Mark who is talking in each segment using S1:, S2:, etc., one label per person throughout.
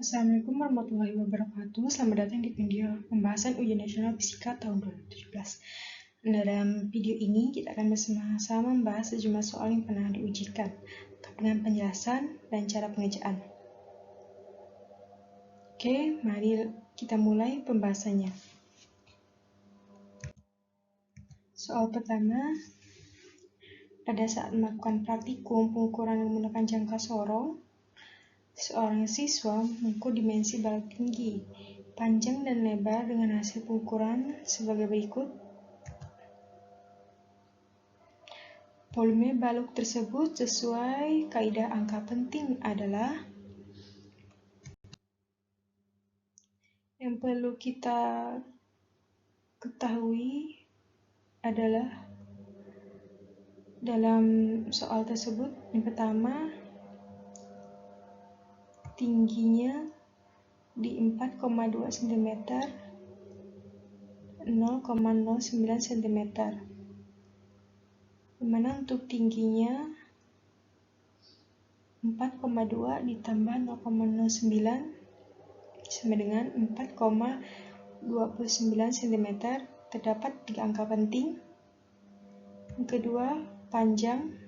S1: Assalamualaikum warahmatullahi wabarakatuh. Selamat datang di video pembahasan ujian nasional fisika tahun 2017. Dalam video ini kita akan bersama-sama membahas sejumlah soal yang pernah diujikan, dengan penjelasan dan cara pengerjaan. Oke, mari kita mulai pembahasannya. Soal pertama, pada saat melakukan praktikum pengukuran menggunakan jangka sorong, seorang siswa mengukur dimensi balok tinggi, panjang dan lebar dengan hasil pengukuran sebagai berikut. Volume balok tersebut sesuai kaidah angka penting adalah, yang perlu kita ketahui adalah dalam soal tersebut, yang pertama, tingginya di 4,2 cm, 0,09 cm. Dimana untuk tingginya 4,2 ditambah 0,09 sama dengan 4,29 cm. Terdapat 3 angka penting. Yang kedua, panjang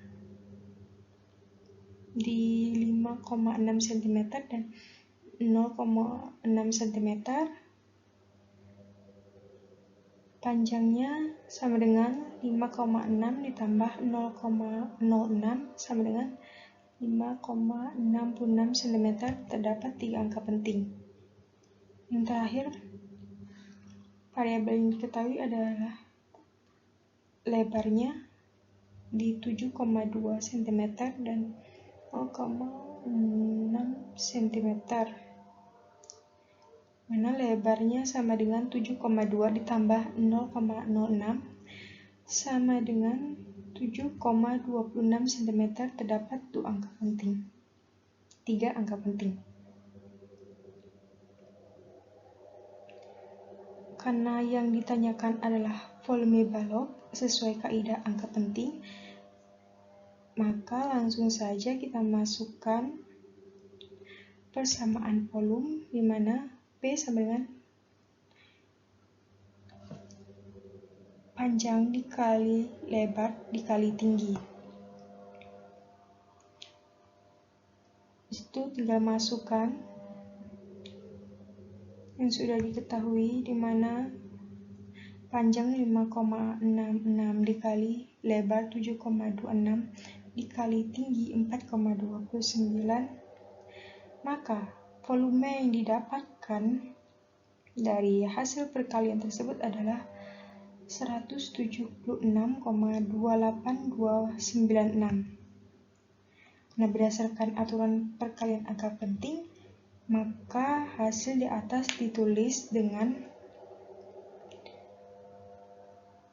S1: di 5,6 cm dan 0,6 cm. Panjangnya sama dengan 5,6 ditambah 0,06 sama dengan 5,66 cm. Terdapat 3 angka penting. Yang terakhir, variabel yang diketahui adalah lebarnya di 7,2 cm dan 0,6 cm. Mana lebarnya sama dengan 7,2 ditambah 0,06 sama dengan 7,26 cm. Terdapat 2 angka penting. 3 angka penting. Karena yang ditanyakan adalah volume balok sesuai kaidah angka penting, maka langsung saja kita masukkan persamaan volume, di mana P sama dengan panjang dikali lebar dikali tinggi. Itu tinggal masukkan yang sudah diketahui, di mana panjang 5,66 dikali lebar 7,26 dikali tinggi 4,29, maka volume yang didapatkan dari hasil perkalian tersebut adalah 176,28296. Nah, berdasarkan aturan perkalian angka penting, maka hasil di atas ditulis dengan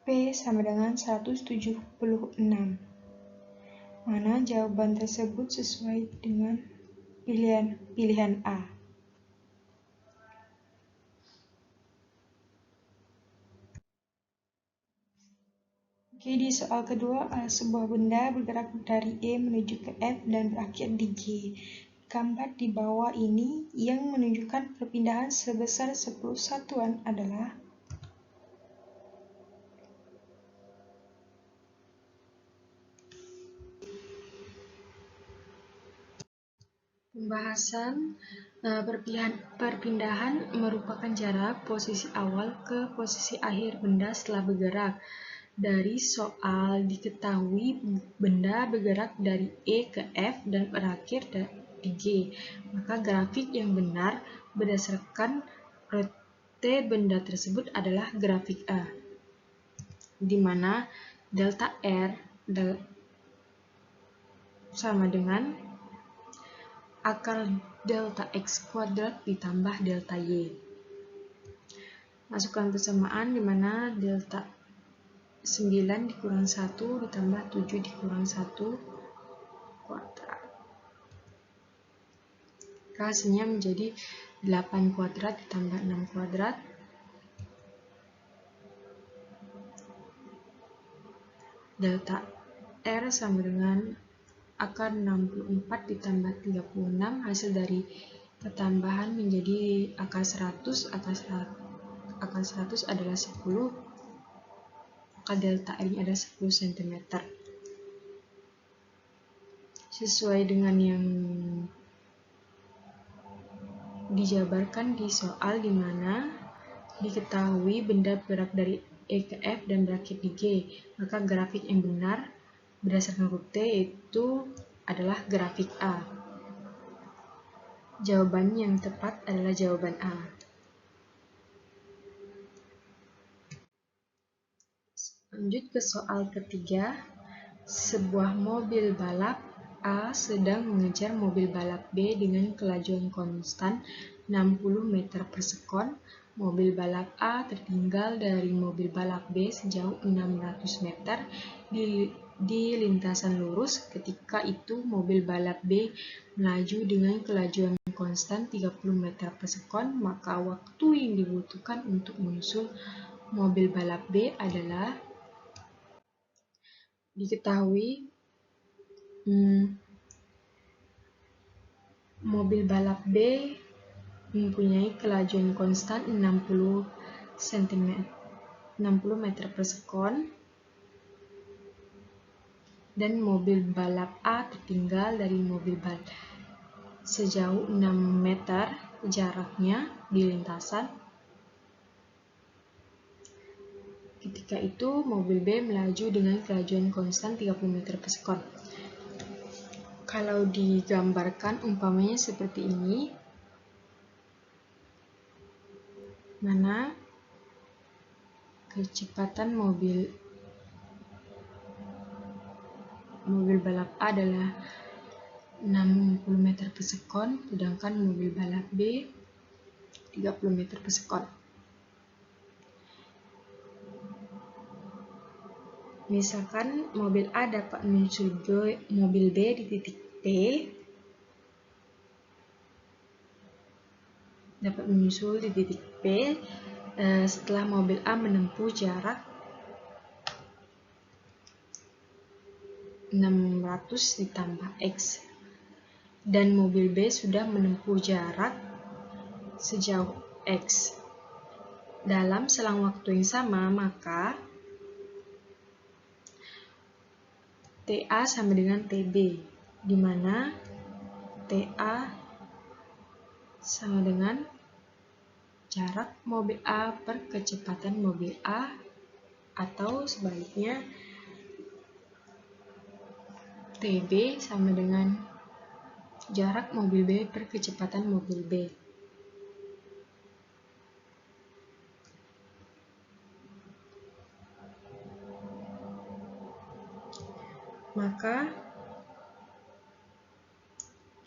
S1: P sama dengan 176. Mana jawaban tersebut sesuai dengan pilihan A. Oke, di soal kedua, sebuah benda bergerak dari E menuju ke F dan berakhir di G. Gambar di bawah ini yang menunjukkan perpindahan sebesar 10 satuan adalah. Pembahasan perpindahan merupakan jarak posisi awal ke posisi akhir benda setelah bergerak. Dari soal diketahui benda bergerak dari E ke F dan berakhir di G, maka grafik yang benar berdasarkan rute benda tersebut adalah grafik A, di mana delta R sama dengan akar delta X kuadrat ditambah delta Y. Masukkan persamaan, di mana delta 9 dikurang 1 ditambah 7 dikurang 1 kuadrat. Hasilnya menjadi 8 kuadrat ditambah 6 kuadrat. Delta R sama dengan akar 64 ditambah 36. Hasil dari Pertambahan menjadi akar 100, akar 100 adalah 10, maka delta R-nya adalah 10 cm. Sesuai dengan yang dijabarkan di soal di mana diketahui benda bergerak dari E ke F dan berakhir di G, maka grafik yang benar berdasarkan huruf T itu adalah grafik A. Jawaban yang tepat adalah jawaban A. Lanjut ke soal ketiga. Sebuah mobil balap A sedang mengejar mobil balap B dengan kelajuan konstan 60 meter per sekon. Mobil balap A tertinggal dari mobil balap B sejauh 600 meter di lintasan lurus. Ketika itu mobil balap B melaju dengan kelajuan konstan 30 meter per sekon, maka waktu yang dibutuhkan untuk menyusul mobil balap B adalah diketahui mobil balap B mempunyai kelajuan konstan 60 meter per sekon dan mobil balap A tertinggal dari mobil balap sejauh 6 meter jaraknya di lintasan. Ketika itu mobil B melaju dengan kelajuan konstan 30 meter per sekon. Kalau digambarkan umpamanya seperti ini, mana kecepatan mobil balap A adalah 60 meter per sekon, sedangkan mobil balap B 30 meter per sekon. Misalkan mobil A dapat menyusul mobil B di titik P, setelah mobil A menempuh jarak 600 ditambah X dan mobil B sudah menempuh jarak sejauh X. Dalam selang waktu yang sama, maka TA sama dengan TB, di mana TA sama dengan jarak mobil A per kecepatan mobil A, atau sebaliknya TB sama dengan jarak mobil B per kecepatan mobil B. Maka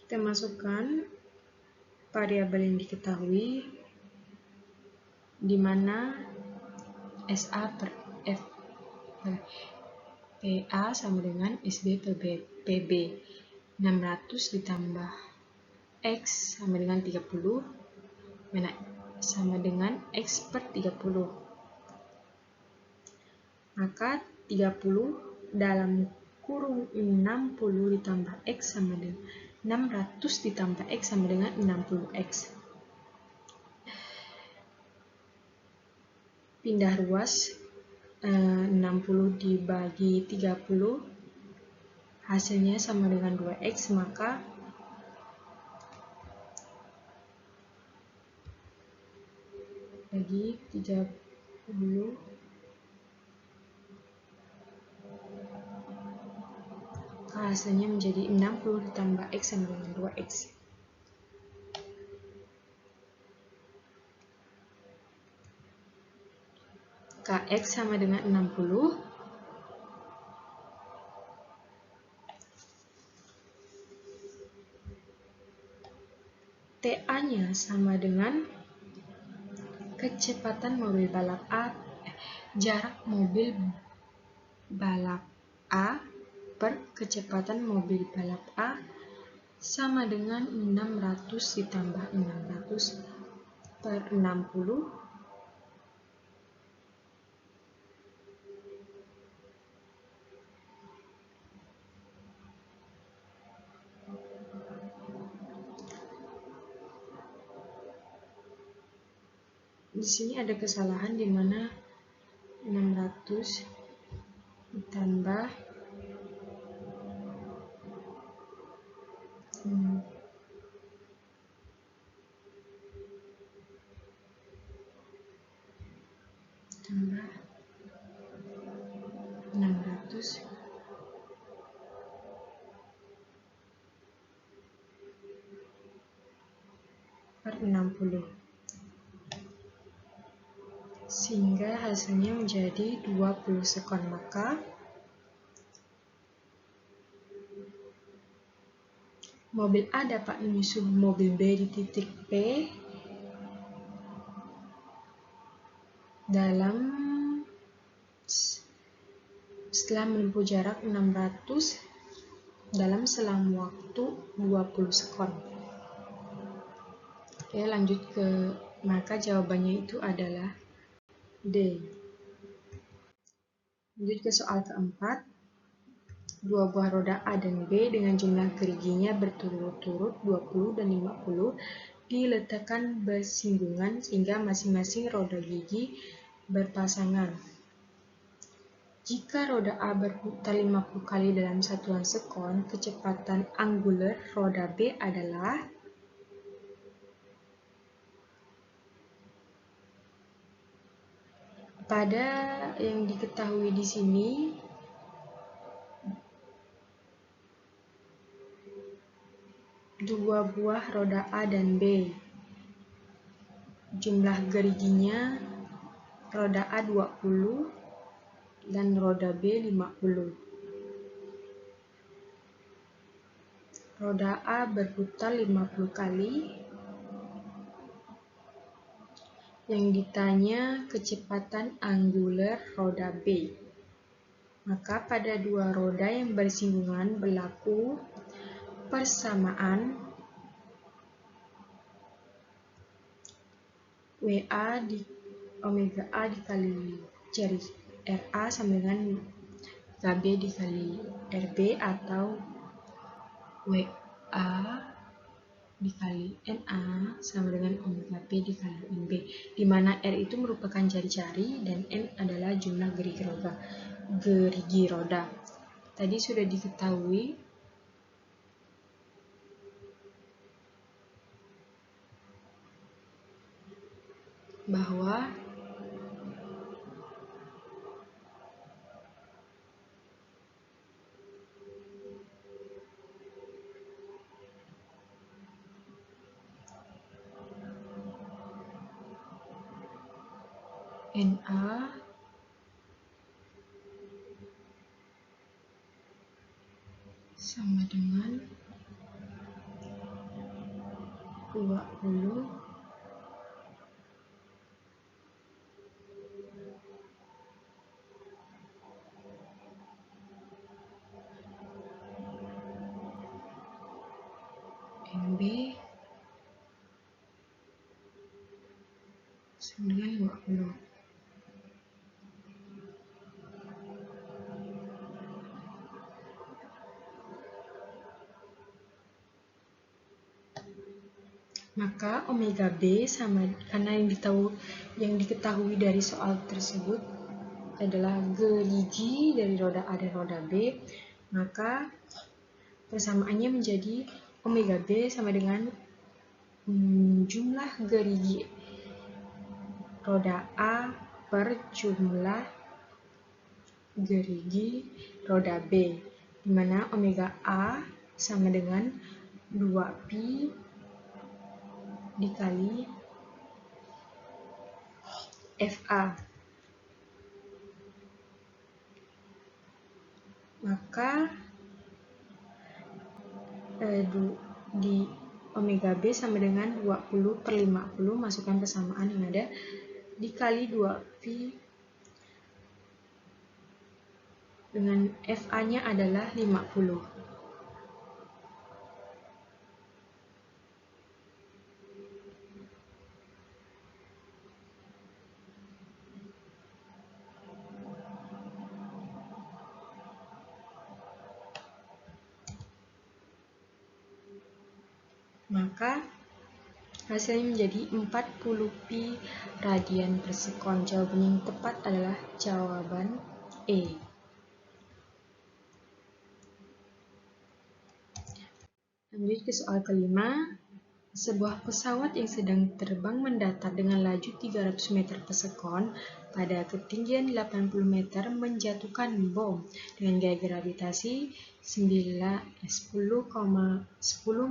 S1: kita masukkan variabel yang diketahui di mana SA per F per PA sama dengan SB per PB. 600 ditambah X sama dengan 30, sama dengan X per 30. Maka 30 dalam kurung 60 ditambah X sama dengan 600 ditambah X sama dengan 60X. Pindah ruas 60 dibagi 30, hasilnya sama dengan 2X, maka bagi 30 hasilnya menjadi 60 ditambah X sama dengan 2X. Kx sama dengan 60. TA-nya sama dengan kecepatan mobil balap A, jarak mobil balap A per kecepatan mobil balap A sama dengan 600 ditambah 600 per 60 . di sini ada kesalahan di mana 600 ditambah tambah 600 per 60, sehingga hasilnya menjadi 20 sekon. Maka mobil A dapat menyusul mobil B di titik P setelah menempuh jarak 600 dalam selang waktu 20 sekon. Oke, lanjut maka jawabannya itu adalah D. Lanjut ke soal keempat. Dua buah roda A dan B dengan jumlah geriginya berturut-turut 20 dan 50 diletakkan bersinggungan sehingga masing-masing roda gigi berpasangan. Jika roda A berputar 50 kali dalam satuan sekon, kecepatan angular roda B adalah pada yang diketahui di sini dua buah roda A dan B. Jumlah geriginya roda A 20 dan roda B 50. Roda A berputar 50 kali. Yang ditanya kecepatan angular roda B. Maka pada dua roda yang bersinggungan berlaku persamaan WA di omega A dikali jari RA sama dengan KB dikali RB atau WA dikali NA sama dengan omega P dikali NB, di mana R itu merupakan jari-jari dan N adalah jumlah gerigi roda. Tadi sudah diketahui bahwa NA sama dengan 20 NB sama dengan 20. Maka omega B sama, karena yang diketahui dari soal tersebut adalah gerigi dari roda A dan roda B, maka persamaannya menjadi omega B sama dengan jumlah gerigi roda A per jumlah gerigi roda B, di mana omega A sama dengan 2pi dikali FA. Maka di omega B sama dengan 20 per 50, masukkan persamaan yang ada, dikali 2pi dengan FA-nya adalah 50. Maka Hasilnya menjadi 40 pi radian per sekon. Jawaban yang tepat adalah jawaban E. Lanjut ke soal kelima. Sebuah pesawat yang sedang terbang mendatar dengan laju 300 meter per sekon pada ketinggian 80 meter menjatuhkan bom dengan gaya gravitasi 10,10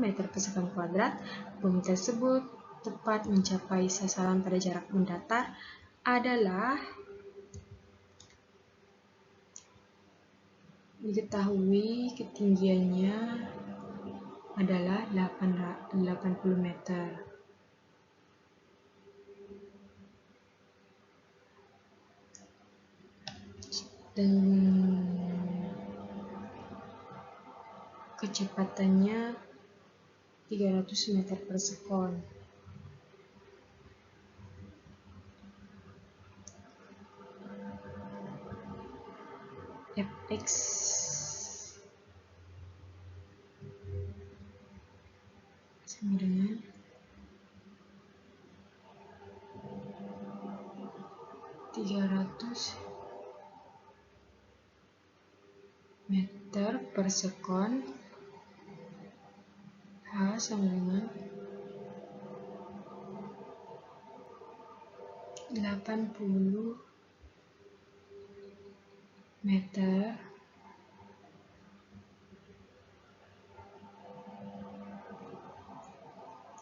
S1: meter per sekon kuadrat. Bom tersebut tepat mencapai sasaran pada jarak mendatar adalah diketahui ketinggiannya adalah 80 meter. Dan kecepatannya 300 meter per sekon. Fx sama dengan 300 meter per sekon. H sama dengan 80 meter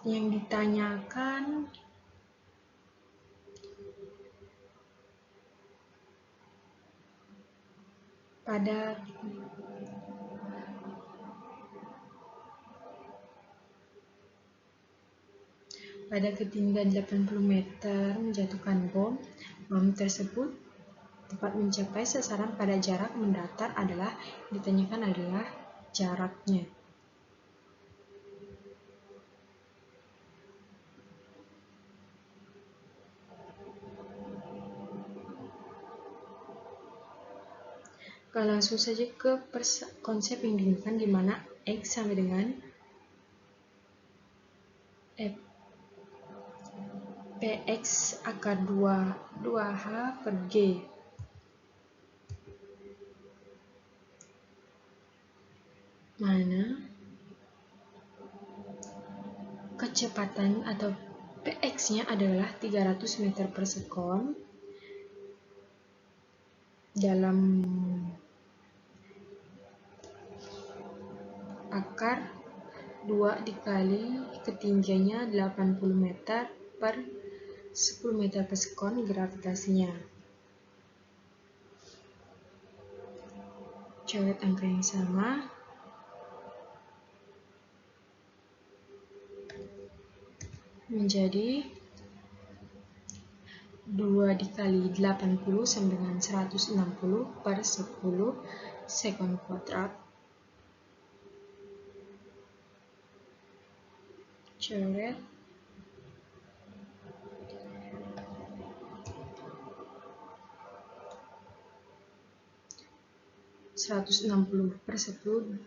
S1: yang ditanyakan pada ketinggian 80 meter menjatuhkan bom. Bom tersebut tepat mencapai sasaran pada jarak mendatar adalah ditanyakan adalah jaraknya. Langsung saja ke konsep yang digunakan di mana X sama dengan Px akar 2H per G. Mana kecepatan atau Px-nya adalah 300 meter per sekon dalam akar 2 dikali ketinggiannya 80 meter per 10 meter per sekon gravitasinya. Coret angka yang sama. Menjadi 2 dikali 80 sama dengan 160 per 10 sekon kuadrat. Coret. per 10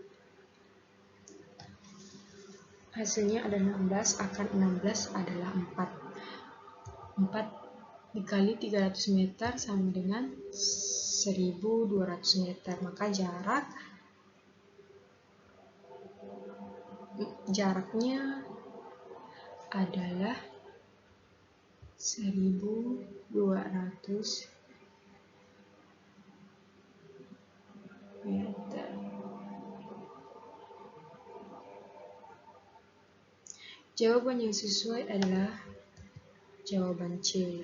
S1: hasilnya ada 16, akan 16 adalah 4 dikali 300 meter sama dengan 1200 meter, maka jaraknya adalah 1200 meter. Jawaban yang sesuai adalah jawaban C.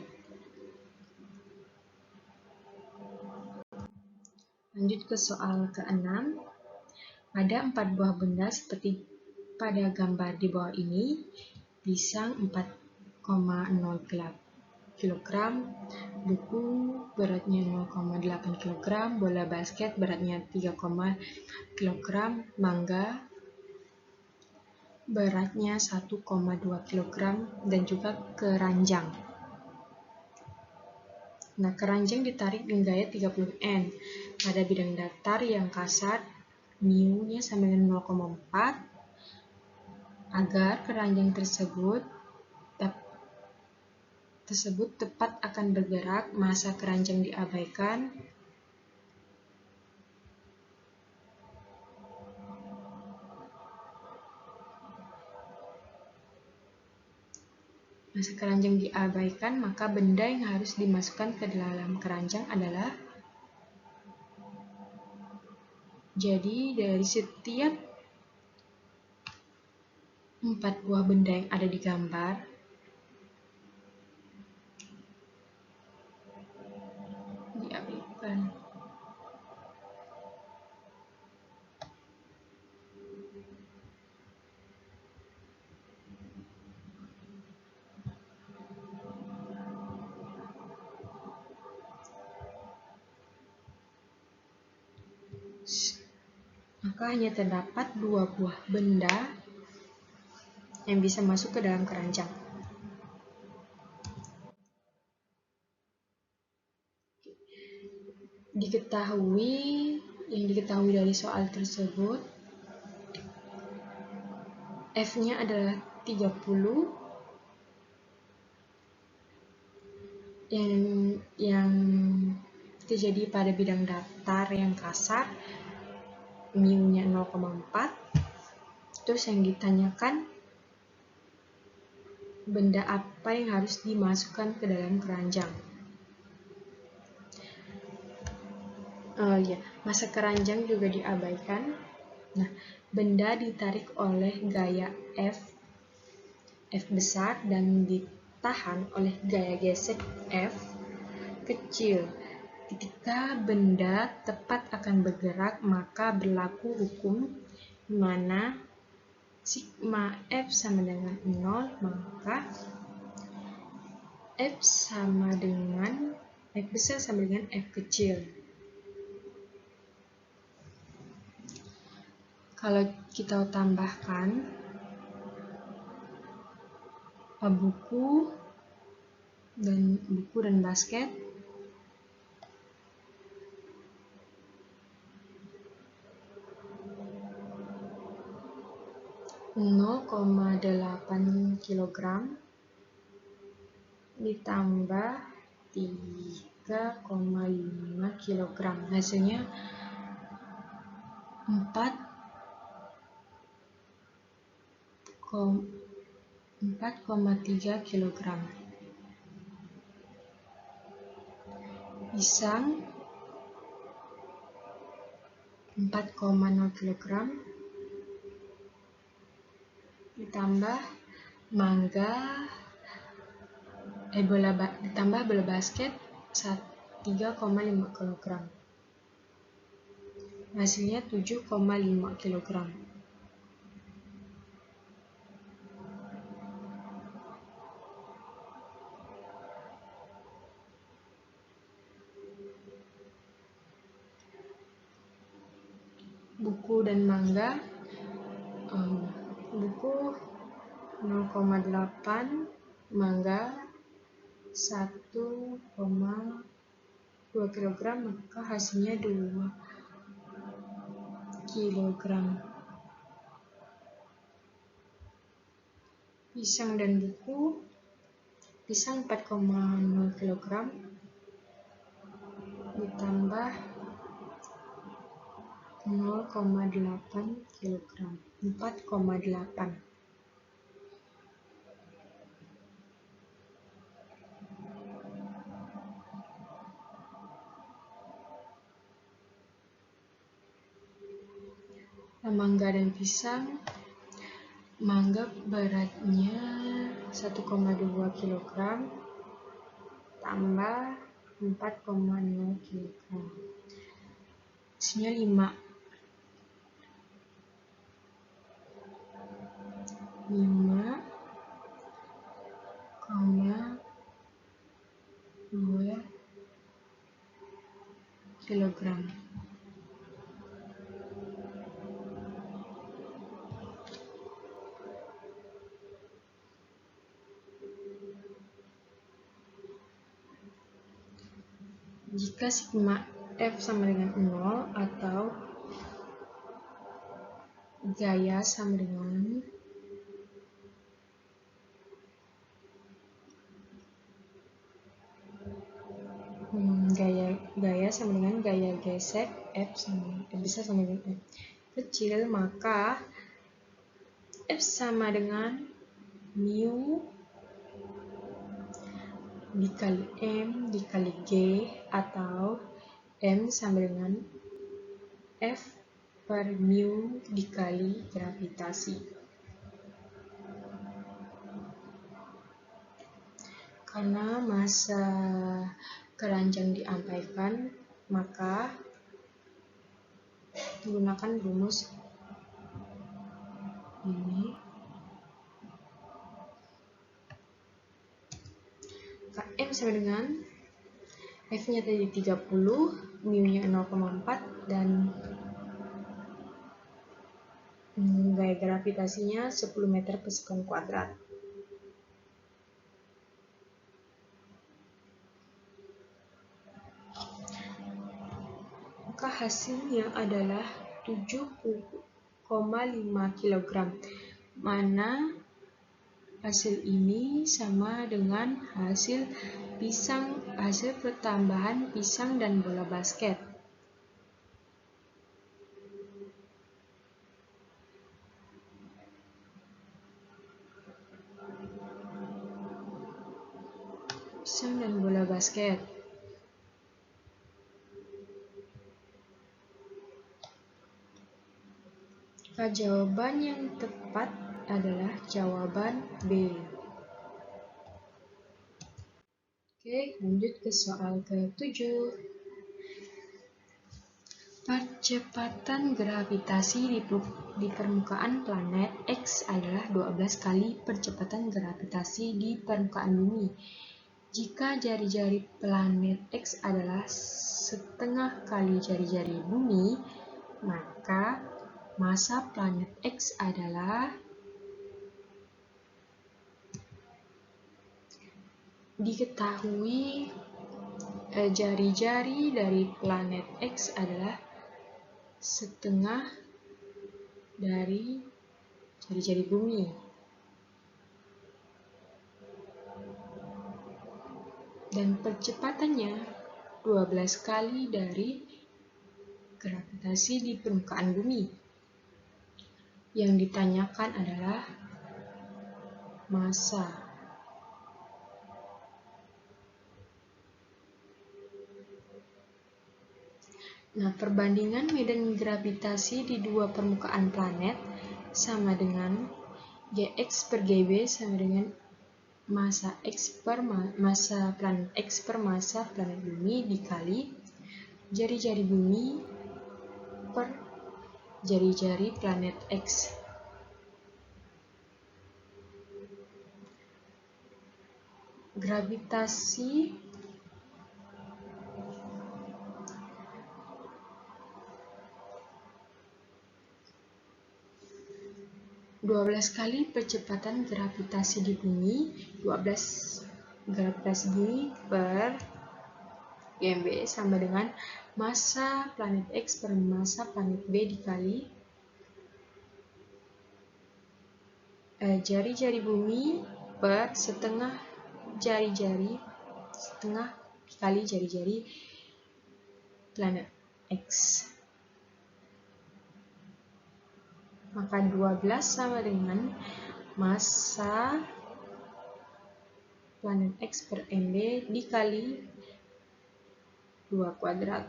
S1: Lanjut ke soal ke-6. Ada 4 buah benda seperti pada gambar di bawah ini. Pisang 4,0 kg, buku beratnya 0,8 kg, bola basket beratnya 3,5 kg, mangga beratnya 1,2 kg, dan juga keranjang. Nah, keranjang ditarik dengan gaya 30 N. Pada bidang datar yang kasar, mu-nya sama dengan 0,4. Agar keranjang tersebut tersebut tepat akan bergerak, massa keranjang diabaikan. Massa keranjang diabaikan, maka benda yang harus dimasukkan ke dalam keranjang adalah, jadi dari setiap 4 buah benda yang ada di gambar, diabaikan. Maka hanya terdapat 2 buah benda yang bisa masuk ke dalam keranjang. Yang diketahui dari soal tersebut, F-nya adalah 30, yang terjadi pada bidang datar yang kasar, mu-nya 0,4. Terus yang ditanyakan, benda apa yang harus dimasukkan ke dalam keranjang? Massa keranjang juga diabaikan. Nah, benda ditarik oleh gaya F besar dan ditahan oleh gaya gesek F kecil. Ketika benda tepat akan bergerak, maka berlaku hukum di mana sigma F sama dengan 0, maka F besar sama dengan F kecil. Kalau kita tambahkan buku dan basket, (0,8 kg ditambah 3,5 kg, hasilnya 4,3 kg. Pisang 4,0 kg ditambah bola basket 3,5 kg. Hasilnya 7,5 kg. Buku dan mangga, buku 0,8, mangga 1,2 kg, maka hasilnya 2 kg. Pisang dan buku, pisang 4,0 kg ditambah 0,8 kg, 4,8. Mangga dan pisang, mangga beratnya 1,2 kg tambah 4,0 kg, hasilnya 5,2 kg. Jika sigma F sama dengan 0 atau gaya sama dengan sama dengan gaya gesek F besar sama dengan F kecil, maka F sama dengan mu dikali M dikali G, atau M sama dengan F per mu dikali gravitasi. Karena massa keranjang diabaikan, maka menggunakan rumus ini. M sama dengan F-nya tadi 30, mu-nya 0,4, dan gaya gravitasinya 10 meter per sekon kuadrat. Maka hasilnya adalah 7,5 kg, mana hasil ini sama dengan hasil pertambahan pisang dan bola basket. Pisang dan bola basket. Maka jawaban yang tepat adalah jawaban B. Oke, lanjut ke soal ke-7. Percepatan gravitasi di permukaan planet X adalah 12 kali percepatan gravitasi di permukaan bumi. Jika jari-jari planet X adalah setengah kali jari-jari bumi, maka massa planet X adalah diketahui jari-jari dari planet X adalah setengah dari jari-jari bumi. Dan percepatannya 12 kali dari gravitasi di permukaan bumi. Yang ditanyakan adalah massa. Nah, perbandingan medan gravitasi di dua permukaan planet sama dengan Gx per Gb sama dengan massa planet X per massa planet bumi dikali jari-jari bumi per jari-jari planet X. Gravitasi kali percepatan gravitasi di bumi, 12 gravitasi bumi per GMB sama dengan massa planet X per massa planet B dikali jari-jari bumi per setengah dikali jari-jari planet X. Maka 12 sama dengan massa planet X per MB dikali 2 kuadrat.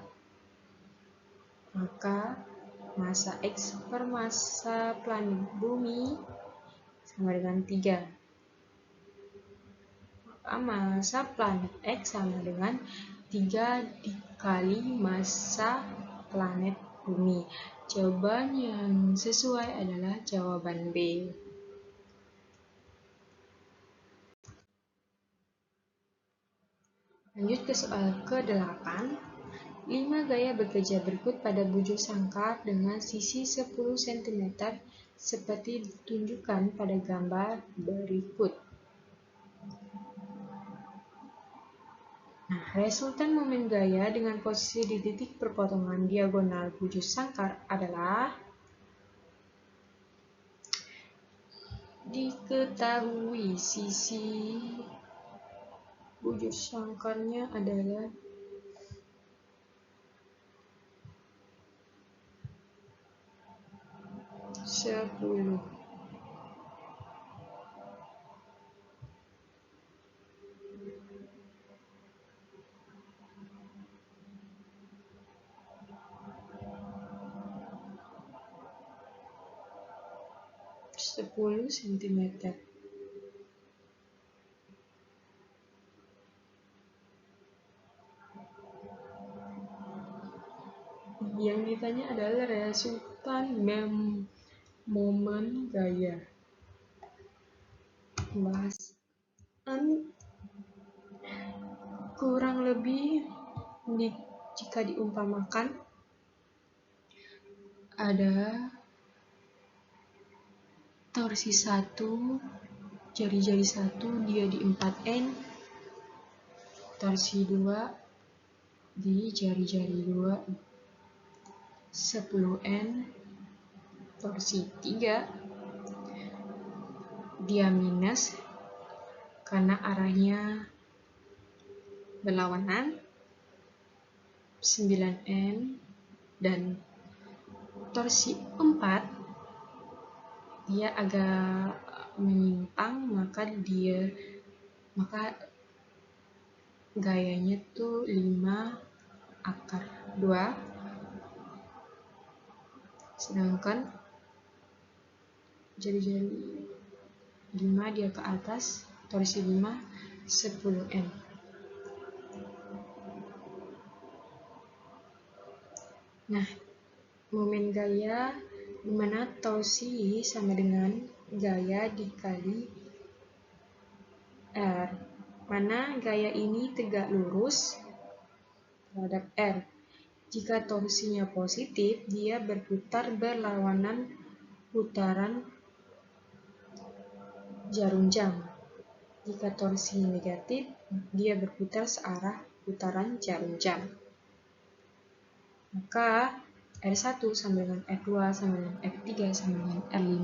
S1: Maka massa X per massa planet bumi sama dengan 3. Maka massa planet X sama dengan 3 dikali massa planet bumi. Jawaban yang sesuai adalah jawaban B. Lanjut ke soal ke-8. 5 gaya bekerja berikut pada bujur sangkar dengan sisi 10 cm seperti ditunjukkan pada gambar berikut. Nah, resultan momen gaya dengan posisi di titik perpotongan diagonal bujur sangkar adalah diketahui sisi bujur sangkarnya adalah 10. Sentimeter. Yang ditanya adalah resultan momen gaya. Bahasan kurang lebih jika diumpamakan ada torsi 1, jari-jari 1 dia di 4N, torsi 2 di jari-jari 2 10N, torsi 3 dia minus karena arahnya berlawanan 9N, dan torsi 4 dia agak menyimpang, maka gayanya tuh 5/2, sedangkan jari-jari 5 dia ke atas, torsi 5 10N. Nah, momen gaya dimana torsi sama dengan gaya dikali R, mana gaya ini tegak lurus terhadap R. Jika torsinya positif, dia berputar berlawanan putaran jarum jam. Jika torsi negatif, dia berputar searah putaran jarum jam. Maka R1 sama dengan R2 sama dengan R3 sama dengan R5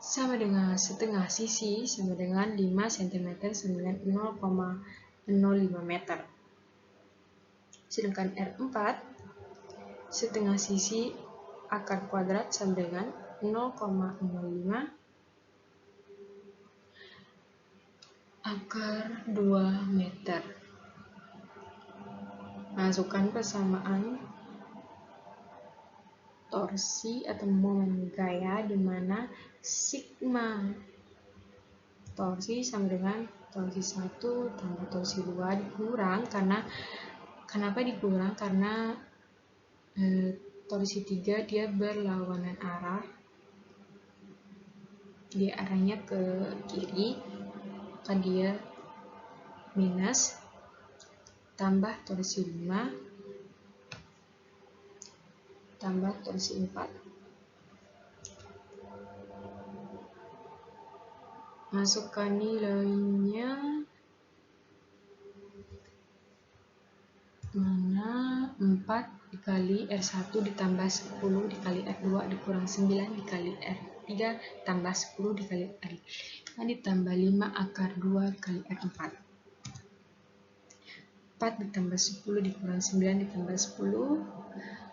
S1: sama dengan setengah sisi sama dengan 5 cm sama dengan 0,05 meter. Sedangkan R4 setengah sisi akar kuadrat sama dengan 0,05 akar 2 meter. Masukkan persamaan torsi atau momen gaya di mana sigma torsi sama dengan torsi 1 tambah torsi 2 dikurang karena kenapa dikurang? Karena torsi 3 dia berlawanan arah. Dia arahnya ke kiri, maka dia minus tambah torsi 5 tambah torsi 4. Masukkan nilainya, mana 4 dikali R1 ditambah 10 dikali R2 dikurang 9 dikali R3 tambah 10 dikali R5 ditambah 5 akar 2 kali R4. 4 ditambah 10 dikurang 9 ditambah 10,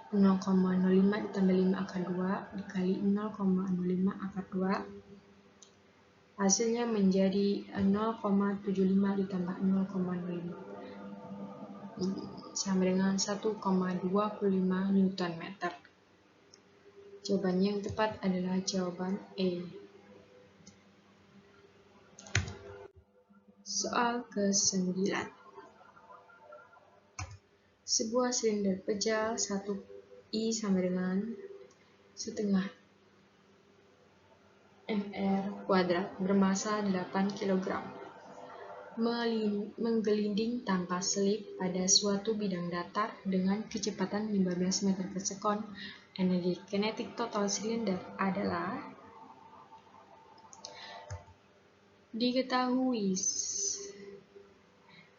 S1: 0,05 ditambah 5 akar 2 dikali 0,05 akar 2, hasilnya menjadi 0,75 ditambah 0,05 sama dengan 1,25 Newton meter. Jawabannya yang tepat adalah jawaban E. Soal ke-9. Sebuah silinder pejal 1I sama dengan setengah mr kuadrat bermasa 8 kg menggelinding tanpa selip pada suatu bidang datar dengan kecepatan 15 meter per sekon. Energi kinetik total silinder adalah diketahui.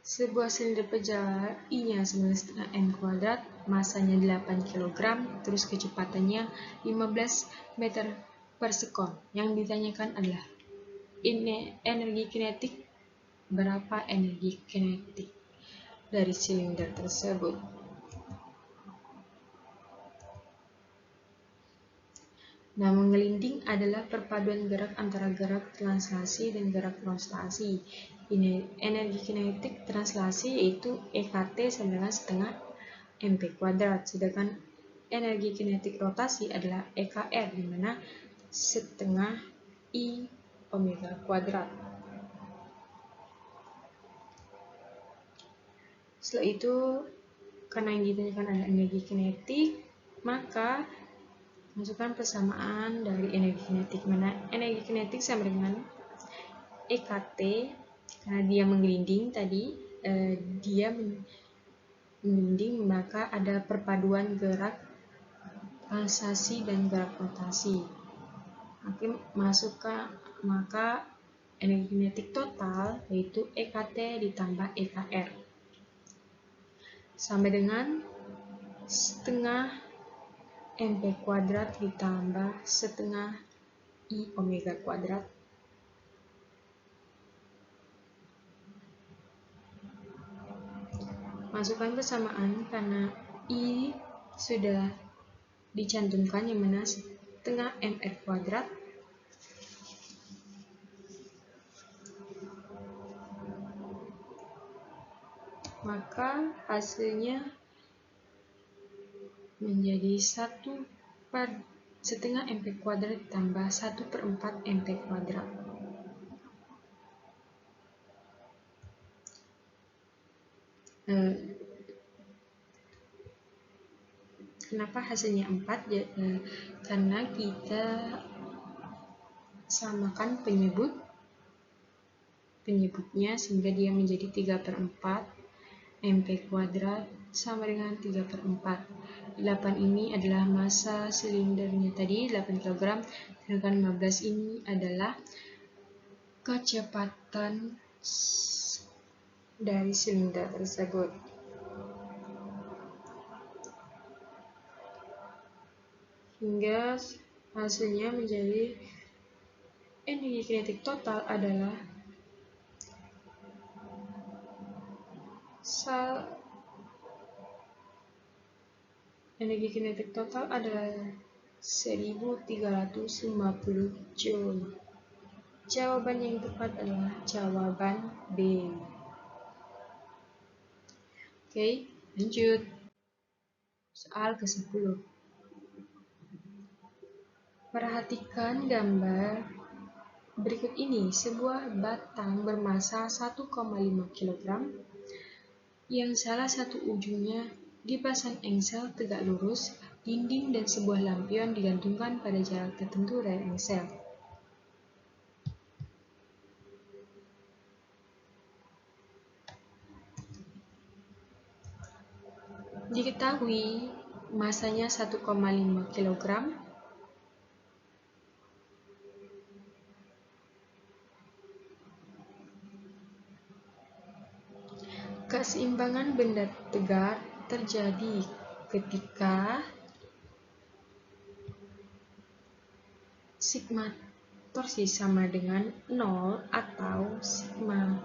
S1: Sebuah silinder pejal I-nya sama dengan setengah m kuadrat, masanya 8 kg, terus kecepatannya 15 meter per sekon. Yang ditanyakan adalah energi kinetik. Berapa energi kinetik dari silinder tersebut? Nah, mengelinding adalah perpaduan gerak antara gerak translasi dan gerak rotasi. Ini energi kinetik translasi yaitu EKT sama dengan setengah mp kuadrat, sedangkan energi kinetik rotasi adalah EKR, di mana setengah I omega kuadrat. Setelah itu, karena yang ditanyakan adalah energi kinetik, maka masukkan persamaan dari energi kinetik, mana energi kinetik sama dengan EKT, karena dia menggelinding tadi, dia menggelinding, maka ada perpaduan gerak translasi dan gerak rotasi. Maka energi kinetik total yaitu EKT ditambah EKR sama dengan setengah mp kuadrat ditambah setengah I omega kuadrat. Masukkan persamaan karena I sudah dicantumkan, yang mana setengah mr kuadrat maka hasilnya menjadi 1/4 setengah mp kuadrat tambah 1/4 mp kuadrat. Kenapa hasilnya 4? Karena kita samakan penyebutnya sehingga dia menjadi 3/4 mp kuadrat sama dengan 3/4. 8 ini adalah massa silindernya tadi, 8 kg, sedangkan 15 ini adalah kecepatan dari silinder tersebut. Hingga hasilnya menjadi energi kinetik total adalah energi kinetik total adalah 1350 joule. Jawaban yang tepat adalah jawaban B. Oke, lanjut. Soal ke-10. Perhatikan gambar berikut ini. Sebuah batang bermassa 1,5 kg yang salah satu ujungnya dipasang engsel tegak lurus, dinding dan sebuah lampion digantungkan pada jarak tertentu dari engsel. Diketahui masanya 1,5 kg. Keseimbangan benda tegak terjadi ketika sigma torsi sama dengan 0 atau sigma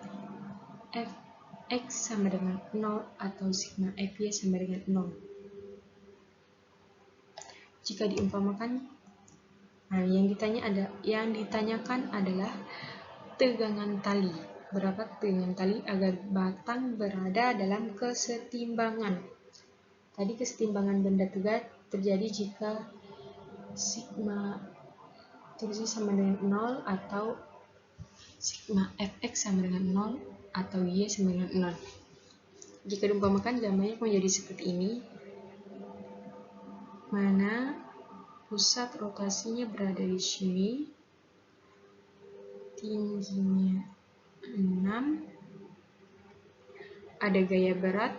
S1: fx sama dengan 0 atau sigma fy sama dengan 0. Jika diumpamakan, yang ditanyakan adalah tegangan tali. Berapa tegangan tali agar batang berada dalam kesetimbangan. Tadi kesetimbangan benda tegak terjadi jika sigma torsi sama dengan 0 atau sigma fx sama dengan 0 atau y sama dengan 0. Jika diumpamakan, gambarnya menjadi seperti ini, mana pusat rotasinya berada di sini, tingginya 6, ada gaya berat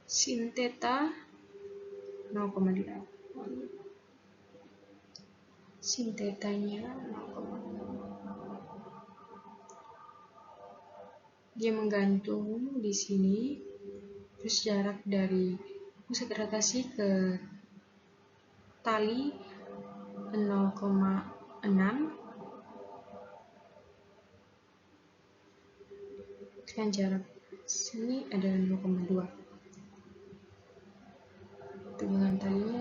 S1: sin theta 0,8, sin theta-nya 0,8. Dia menggantung di sini, terus jarak dari pusat rotasi ke tali 0,6 dan jarak sini adalah 0,2.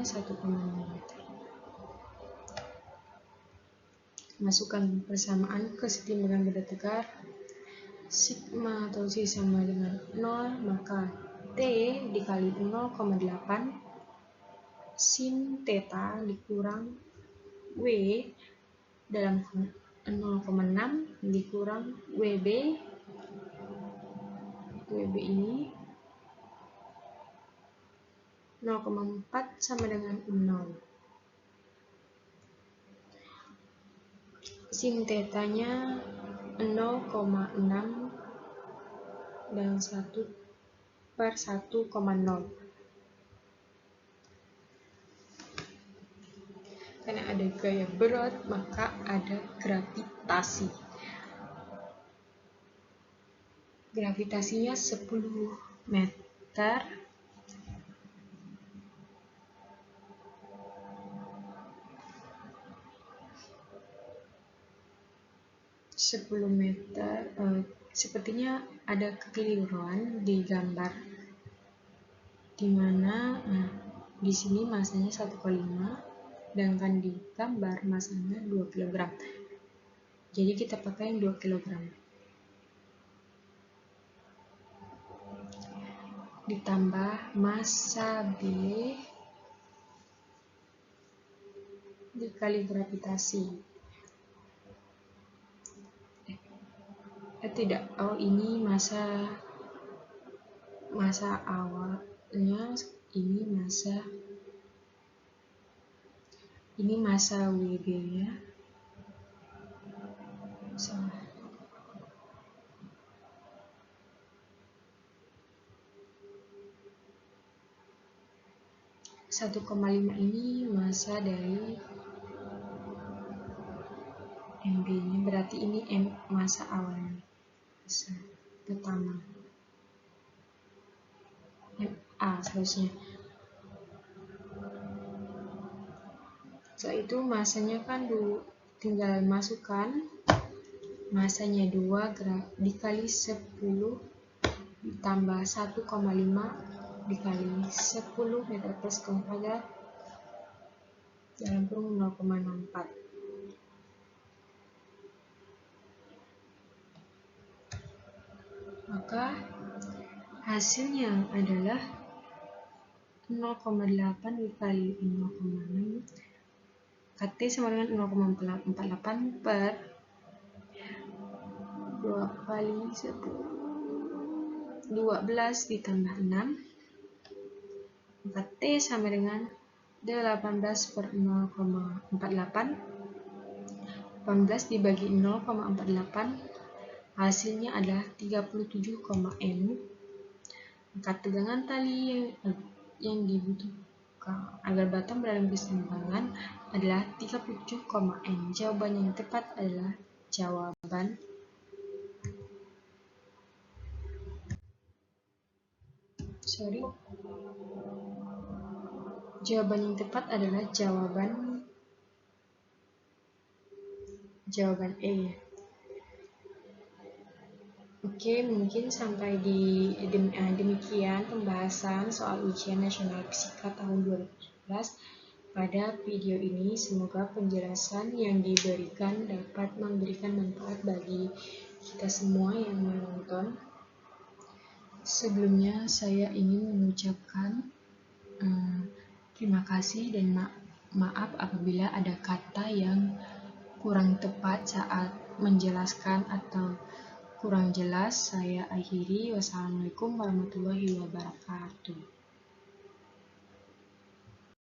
S1: 1,0 meter. Masukkan persamaan kesetimbangan benda tegar. Sigma atau C sama dengan 0, maka T dikali 0,8 sin theta dikurang W dalam 0,6 dikurang WB ini 0,4 sama dengan 0. Sin theta-nya 0,6 dan 1/1,0. Karena ada gaya berat, maka ada gravitasi. Gravitasinya 10 meter. Sepertinya ada kekeliruan di gambar, dimana di sini masanya 1,5, sedangkan di gambar masanya 2 kg. Jadi kita pakai yang 2 kg. Ditambah massa B dikali gravitasi. Ini massa awalnya, ini massa WB nya. Salah. 1,5 ini massa dari MB nya, berarti ini massa awalnya, massa pertama, MA seharusnya. Setelah itu massanya kan tinggal masukkan massanya 2 dikali 10 ditambah 1,5 dikali 10 meter per sekund kuadrat dalam kurung 0,64. Maka hasilnya adalah 0,8 dikali 0,6, KT sama dengan 0,48 per 2 kali 10, 12 ditambah 6, maka T sama dengan 18 per 0,48, 18 dibagi 0,48, hasilnya adalah 37,m. Maka tegangan tali yang dibutuhkan agar batang berada dalam keseimbangan adalah 37,m. Jawaban yang tepat adalah jawaban jawaban E. Oke, mungkin sampai demikian pembahasan soal ujian nasional fisika tahun 2017 pada video ini. Semoga penjelasan yang diberikan dapat memberikan manfaat bagi kita semua yang menonton. Sebelumnya saya ingin mengucapkan terima kasih dan maaf apabila ada kata yang kurang tepat saat menjelaskan atau kurang jelas. Saya akhiri. Wassalamualaikum warahmatullahi wabarakatuh.